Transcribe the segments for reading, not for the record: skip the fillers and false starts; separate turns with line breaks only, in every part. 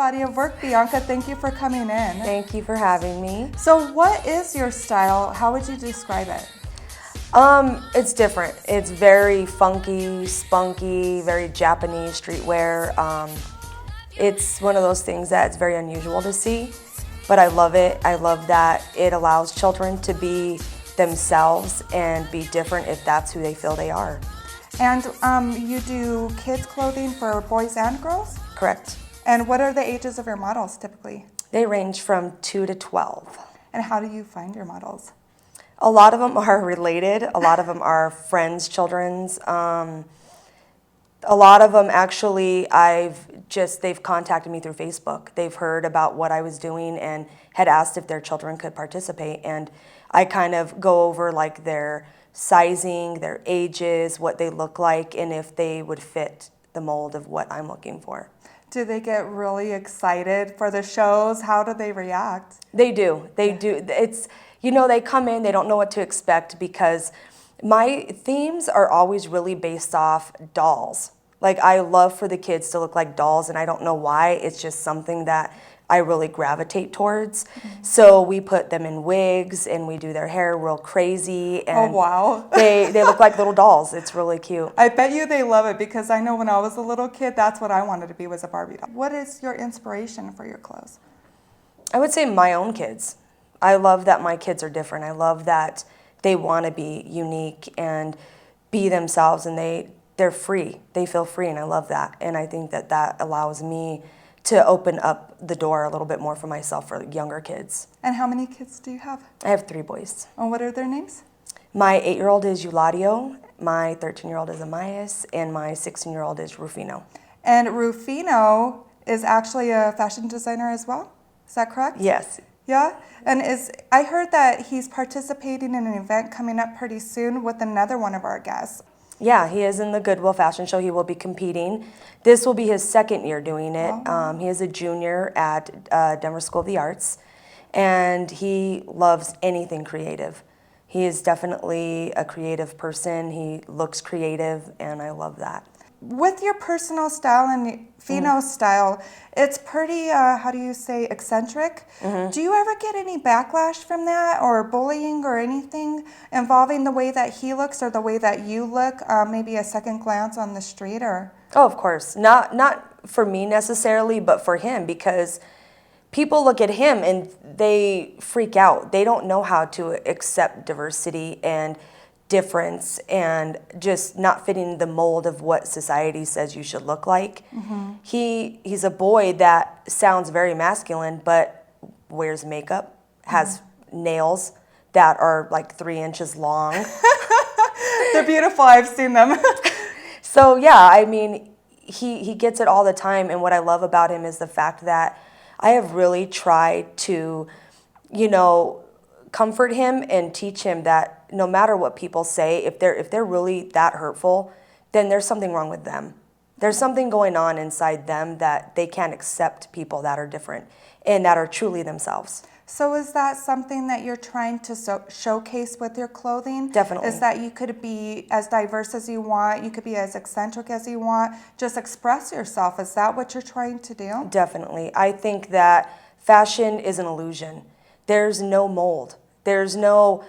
body of work, Bianca. Thank you for coming in.
Thank you for having me.
So what is your style? How would you describe it?
It's different. It's very funky, spunky, very Japanese streetwear. It's one of those things that's very unusual to see, but I love it. I love that it allows children to be themselves and be different if that's who they feel they are.
And you do kids clothing for boys and girls?
Correct.
And what are the ages of your models typically?
They range from 2 to 12.
And how do you find your models?
A lot of them are related. A lot of them are friends' children's. A lot of them actually, they've contacted me through Facebook. They've heard about what I was doing and had asked if their children could participate. And I kind of go over like their sizing, their ages, what they look like, and if they would fit the mold of what I'm looking for.
Do they get really excited for the shows? How do they react?
They do. They do. It's, they come in, they don't know what to expect because my themes are always really based off dolls. Like, I love for the kids to look like dolls, and I don't know why. It's just something that I really gravitate towards. Mm-hmm. So we put them in wigs, and we do their hair real crazy. And
oh, wow.
they look like little dolls. It's really cute.
I bet you they love it because I know when I was a little kid, that's what I wanted to be, was a Barbie doll. What is your inspiration for your clothes?
I would say my own kids. I love that my kids are different. I love that they want to be unique and be themselves, and they're free. They feel free, and I love that. And I think that allows me to open up the door a little bit more for myself for younger kids.
And how many kids do you have?
I have 3 boys.
And what are their names?
My 8-year-old is Euladio, my 13-year-old is Amayas, and my 16-year-old is Rufino. And
Rufino is actually a fashion designer as well? Is that correct?
Yes.
Yeah? And I heard that he's participating in an event coming up pretty soon with another one of our guests.
Yeah, he is in the Goodwill Fashion Show. He will be competing. This will be his 2nd year doing it. Oh. He is a junior at Denver School of the Arts, and he loves anything creative. He is definitely a creative person. He looks creative, and I love that.
With your personal style and Fino's style, it's pretty, eccentric. Mm-hmm. Do you ever get any backlash from that, or bullying or anything involving the way that he looks or the way that you look, maybe a second glance on the street? Or?
Oh, of course. Not for me necessarily, but for him, because people look at him and they freak out. They don't know how to accept diversity and difference and just not fitting the mold of what society says you should look like. Mm-hmm. He's a boy that sounds very masculine, but wears makeup, has nails that are like 3 inches long.
They're beautiful. I've seen them.
So yeah, I mean, he gets it all the time, and what I love about him is the fact that I have really tried to, comfort him and teach him that no matter what people say, if they're really that hurtful, then there's something wrong with them. There's something going on inside them that they can't accept people that are different and that are truly themselves.
So is that something that you're trying to showcase with your clothing?
Definitely.
Is that you could be as diverse as you want, you could be as eccentric as you want, just express yourself. Is that what you're trying to do?
Definitely. I think that fashion is an illusion. There's no mold. There's no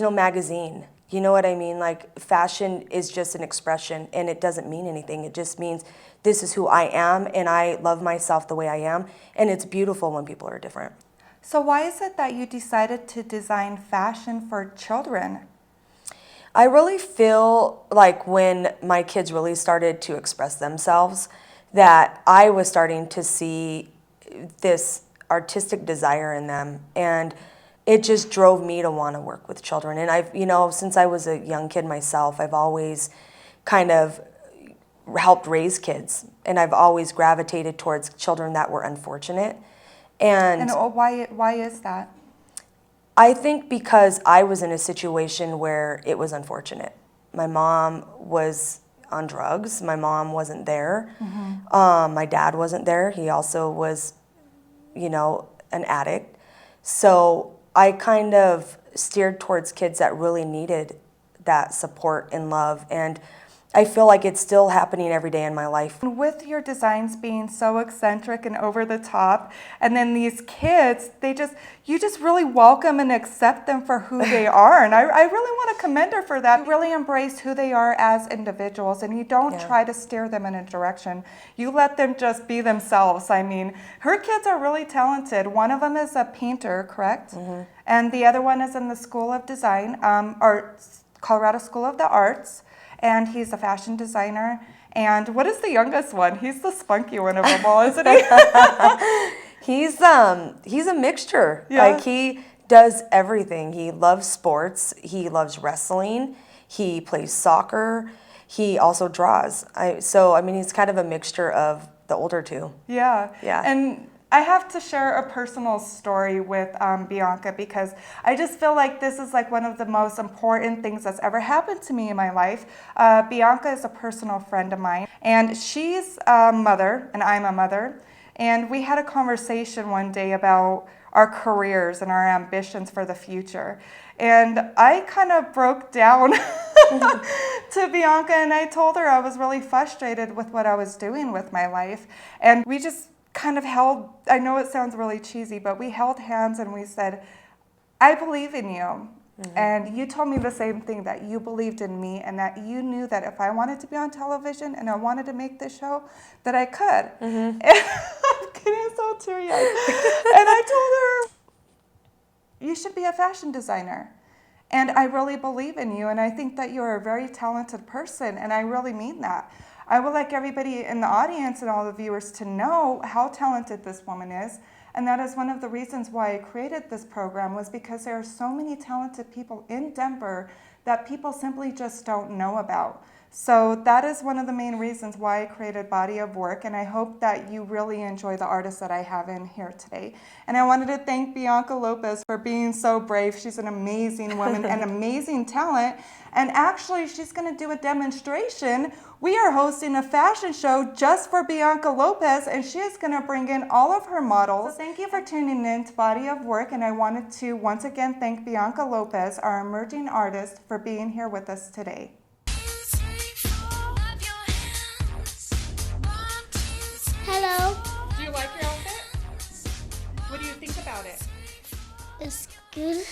magazine. You know what I mean? Like, fashion is just an expression, and it doesn't mean anything. It just means this is who I am, and I love myself the way I am, and it's beautiful when people are different.
So why is it that you decided to design fashion for children?
I really feel like when my kids really started to express themselves, that I was starting to see this artistic desire in them, and it just drove me to want to work with children. And I've, since I was a young kid myself, I've always kind of helped raise kids, and I've always gravitated towards children that were unfortunate. And
why is that?
I think because I was in a situation where it was unfortunate. My mom was on drugs. My mom wasn't there. Mm-hmm. My dad wasn't there. He also was, an addict. So I kind of steered towards kids that really needed that support and love. And I feel like it's still happening every day in my life.
With your designs being so eccentric and over the top, and then these kids, you just really welcome and accept them for who they are. And I really want to commend her for that. You really embrace who they are as individuals, and you don't try to steer them in a direction. You let them just be themselves. I mean, her kids are really talented. One of them is a painter, correct? Mm-hmm. And the other one is in the School of Design, Colorado School of the Arts. And he's a fashion designer. And what is the youngest one? He's the spunky one of them all, isn't he?
He's a mixture.
Yeah.
Like, he does everything. He loves sports. He loves wrestling. He plays soccer. He also draws. I mean, he's kind of a mixture of the older two.
Yeah.
Yeah.
And I have to share a personal story with Bianca, because I just feel like this is like one of the most important things that's ever happened to me in my life. Bianca is a personal friend of mine, and she's a mother, and I'm a mother. And we had a conversation one day about our careers and our ambitions for the future. And I kind of broke down to Bianca, and I told her I was really frustrated with what I was doing with my life. And we just kind of I know it sounds really cheesy, but we held hands and we said, I believe in you. Mm-hmm. And you told me the same thing, that you believed in me and that you knew that if I wanted to be on television and I wanted to make this show, that I could. Mm-hmm. And I'm getting so teary-eyed. And I told her, you should be a fashion designer. And I really believe in you, and I think that you're a very talented person, and I really mean that. I would like everybody in the audience and all the viewers to know how talented this woman is. And that is one of the reasons why I created this program, was because there are so many talented people in Denver that people simply just don't know about. So that is one of the main reasons why I created Body of Work, and I hope that you really enjoy the artists that I have in here today. And I wanted to thank Bianca Lopez for being so brave. She's an amazing woman and amazing talent. And actually, she's going to do a demonstration. We are hosting a fashion show just for Bianca Lopez, and she is going to bring in all of her models. So thank you for tuning in to Body of Work, and I wanted to once again thank Bianca Lopez, our emerging artist, for being here with us today.
Hello.
Do you like your outfit? What do you think about it?
It's good.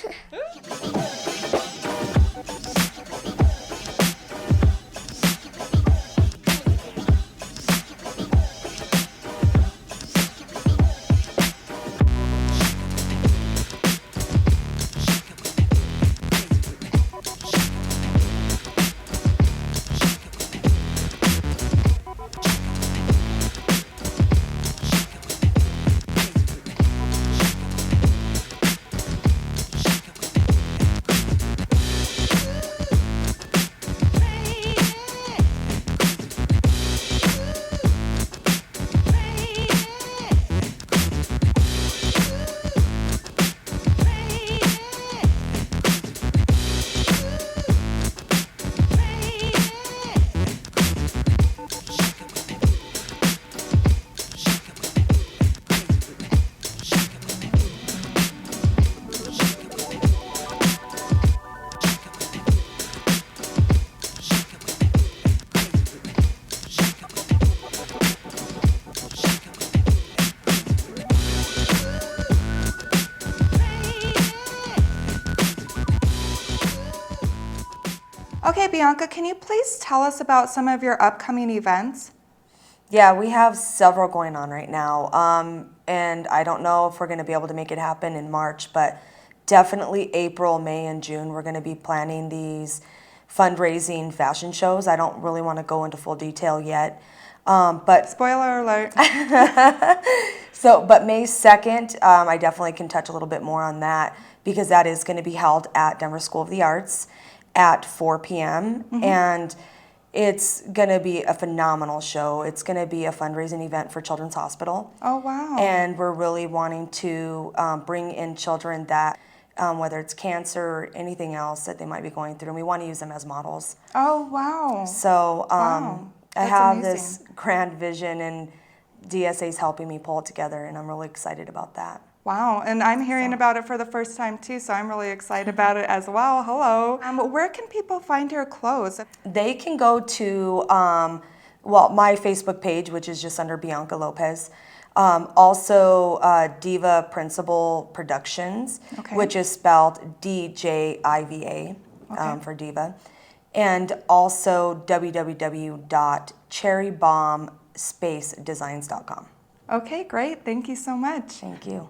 Okay, Bianca, can you please tell us about some of your upcoming events?
Yeah, we have several going on right now. And I don't know if we're going to be able to make it happen in March, but definitely April, May, and June, we're going to be planning these fundraising fashion shows. I don't really want to go into full detail yet. But
Spoiler alert.
But May 2nd, I definitely can touch a little bit more on that, because that is going to be held at Denver School of the Arts at 4 p.m. Mm-hmm. And it's going to be a phenomenal show. It's going to be a fundraising event for Children's Hospital.
Oh, wow.
And we're really wanting to bring in children that, whether it's cancer or anything else that they might be going through, and we want to use them as models.
Oh, wow.
So
Wow.
I
That's
have
amazing.
this grand vision, and DSA is helping me pull it together, and I'm really excited about that.
Wow, and I'm hearing about it for the first time too, so I'm really excited about it as well. Hello. Where can people find your clothes?
They can go to, my Facebook page, which is just under Bianca Lopez. Also, Diva Principal Productions,
Okay.
which is spelled DJIVA for Diva. And also www.cherrybombspacedesigns.com.
Okay, great. Thank you so much.
Thank you.